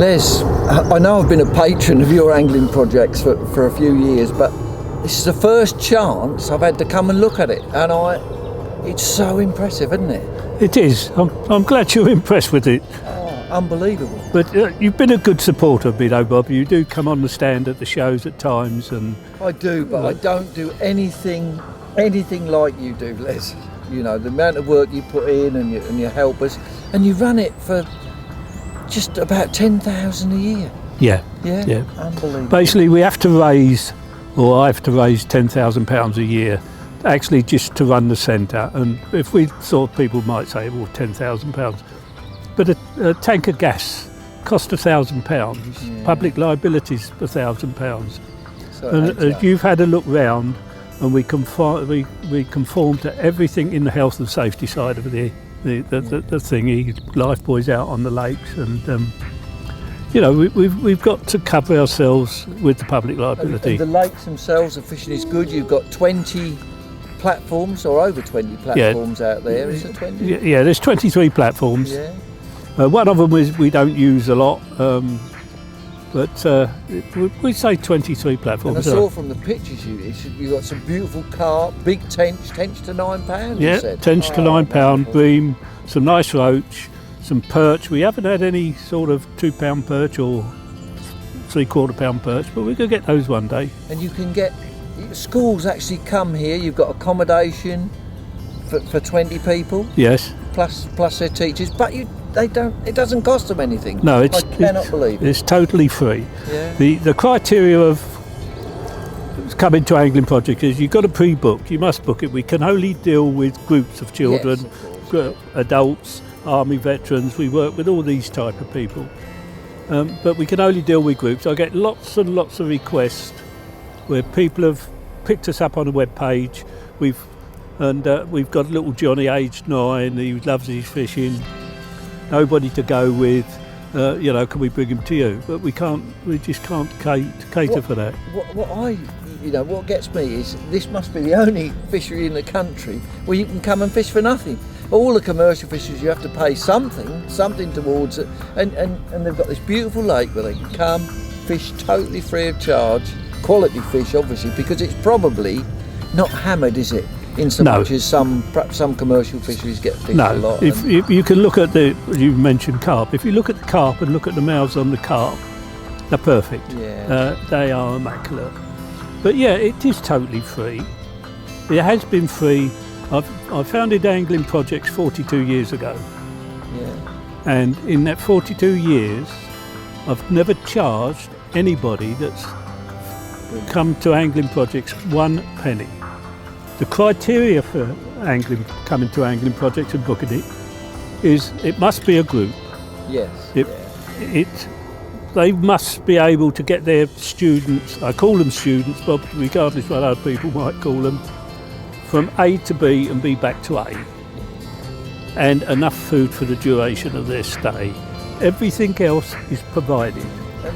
Les, I know I've been a patron of your angling projects for a few years, but this is the first chance I've had to come and look at it, and it's so impressive, isn't it? It is. I'm glad you're impressed with it. Oh, unbelievable. But you've been a good supporter of me, though, Bob. You do come on the stand at the shows at times, and I do, but I don't do anything like you do, Les. You know, the amount of work you put in and you help us, and you run it for just about 10,000 a year. Yeah. Unbelievable. Basically, I have to raise £10,000 a year, actually, just to run the centre. And if we thought, people might say, well, £10,000, but a tank of gas cost £1,000. Yeah. Public liabilities £1,000. So And you've had a look round, and we conform to everything in the health and safety side of the thingy. Life buoys out on the lakes, and we've got to cover ourselves with the public liability. And the lakes themselves, the fishing is good. You've got 20 platforms, or over 20 platforms out there. Is it 20? Yeah, there's 23 platforms. Yeah. One of them we don't use a lot, but we say 23 platforms. And I saw from the pictures you got some beautiful carp, big tench to £9. Yeah, you said. tench to £9, bream, some nice roach, some perch. We haven't had any sort of £2 perch or £3/4 perch, but we're going to get those one day. And you can get schools actually come here. You've got accommodation for 20 people. Yes. Plus their teachers, but it doesn't cost them anything. No, I cannot believe it. It's totally free. Yeah. The criteria of coming to Angling Project is you've got to pre-book. You must book it. We can only deal with groups of children, Yes, of course. adults, army veterans. We work with all these type of people, but we can only deal with groups. I get lots and lots of requests where people have picked us up on a web page. We've got little Johnny, aged 9. He loves his fishing. Nobody to go with. Can we bring him to you? But we can't. We just can't cater for that. What gets me is this must be the only fishery in the country where you can come and fish for nothing. All the commercial fisheries you have to pay something towards it, and they've got this beautiful lake where they can come fish totally free of charge. Quality fish, obviously, because it's probably not hammered, is it? In so much as perhaps some commercial fisheries get fished a lot. If you can look at you mentioned carp. If you look at the carp and look at the mouths on the carp, they're perfect. Yeah. They are immaculate. But yeah, it is totally free. It has been free. I founded Angling Projects 42 years ago. Yeah. And in that 42 years, I've never charged anybody that's come to Angling Projects 1 penny. The criteria for coming to Angling Projects and booking it is it must be a group. Yes. They must be able to get their students, I call them students, but regardless what other people might call them, from A to B and B back to A. And enough food for the duration of their stay. Everything else is provided.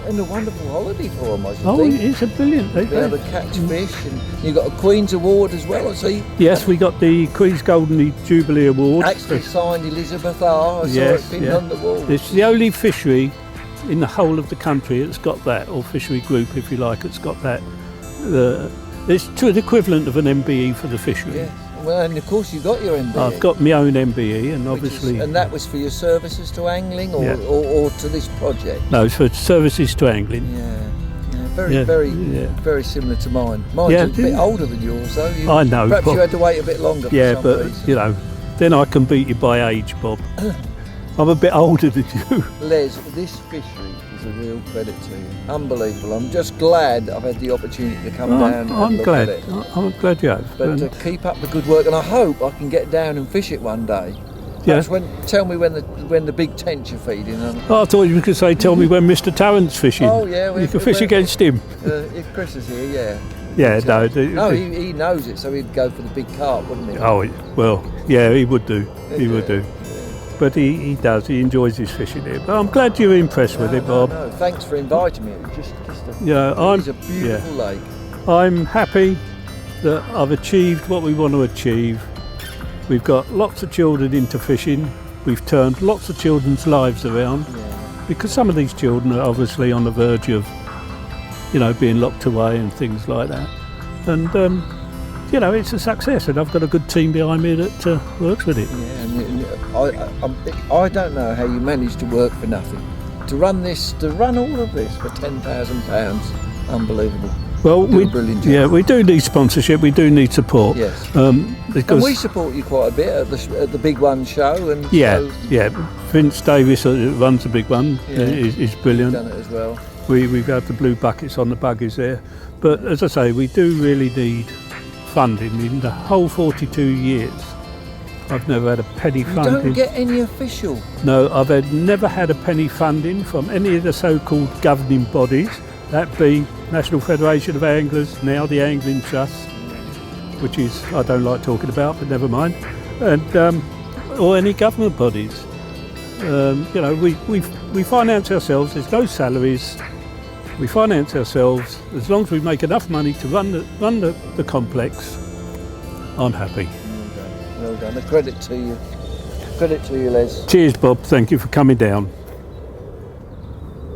And a wonderful holiday for them, I should Oh, think. it's a brilliant. Be able to catch fish, and you've got a Queen's Award as well, I see. Yes, we got the Queen's Golden Jubilee Award. Actually signed Elizabeth R. I saw it pinned on the wall. It's the only fishery in the whole of the country that's got that, or fishery group, if you like, that's got that. It's to the equivalent of an MBE for the fishery. Yes. Well, and of course you got your MBE. I've got my own MBE, and obviously. And that was for your services to angling, or to this project? No, it's for services to angling. Very similar to mine. Mine's a bit older than yours, though. I know. Perhaps you had to wait a bit longer. Yeah, for some but reason. then I can beat you by age, Bob. I'm a bit older than you. Les, this fishery is a real credit to you. Unbelievable. I'm just glad I've had the opportunity to come down and look at it. I'm glad you have. But keep up the good work, and I hope I can get down and fish it one day. Yes. Tell me when the big tench are feeding. I thought you could say, tell me when Mr. Tarrant's fishing. Oh yeah, you can fish against him. If Chris is here, yeah. Yeah, he knows it, so he'd go for the big carp, wouldn't he? Oh well, yeah, he would do. He would do. But he does. He enjoys his fishing here. But I'm glad you're impressed with it, Bob. No, thanks for inviting me. It's it's a beautiful lake. I'm happy that I've achieved what we want to achieve. We've got lots of children into fishing. We've turned lots of children's lives around. Yeah. because some of these children are obviously on the verge of, you know, being locked away and things like that. And you know, it's a success, and I've got a good team behind me that works with it. Yeah, and I don't know how you manage to work for nothing. To run all of this for £10,000, unbelievable. Well, Do a brilliant job. yeah, we do need sponsorship. We do need support. Yes. Because And we support you quite a bit at the Big One show. And yeah, so yeah. Vince Davis runs the Big One. Yeah. Is brilliant. Done it as well. We've had the blue buckets on the buggies there, but as I say, we do really need funding. In the whole 42 years, I've never had a penny You funding. don't get any official. No, I've never had a penny funding from any of the so-called governing bodies, that be National Federation of Anglers, now the Angling Trust, which is, I don't like talking about, but never mind, and or any government bodies. You know, we finance ourselves, there's no salaries, we finance ourselves. As long as we make enough money to run the complex, I'm happy. Well done. A credit to you. Credit to you, Les. Cheers, Bob, thank you for coming down.